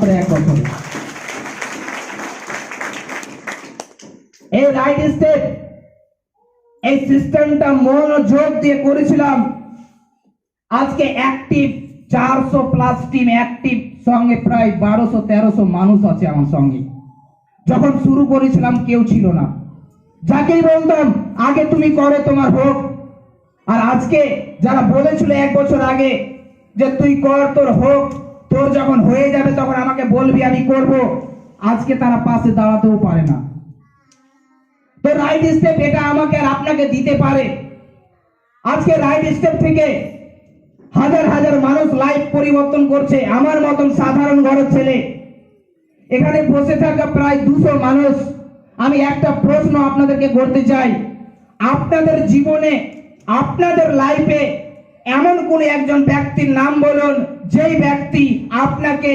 মাত্র 1 বছরে। এই রাইট স্টেপ এই সিস্টেমটা মনোযোগ দিয়ে করেছিলাম। আজকে অ্যাক্টিভ 400+ টিম অ্যাক্টিভ, সঙ্গে প্রায় 1200-1300 মানুষ আছে আমার সঙ্গে। যখন শুরু করেছিলাম কেউ ছিল না, যাকেই বলতাম আগে তুমি করো তোমার হোক। আর আজকে যারা বলেছিল 1 বছর আগে যে তুই কর তোর হোক, তোর যখন হয়ে যাবে তখন আমাকে বলবি আমি করব, আজকে তারা পাশে দাঁড়াতেও পারে না। তো রাইট স্টেপ এটা আমাকে আর আপনাকে দিতে পারে। আজকে রাইট স্টেপ থেকে হাজার হাজার মানুষ লাইফ পরিবর্তন করছে। আমার মতন সাধারণ ঘরের ছেলে, এখানে বসে থাকা প্রায় 200 মানুষ। আমি একটা প্রশ্ন আপনাদেরকে করতে চাই, আপনাদের জীবনে আপনাদের লাইফে এমন কোন একজন ব্যক্তির নাম বলুন যেই ব্যক্তি আপনাকে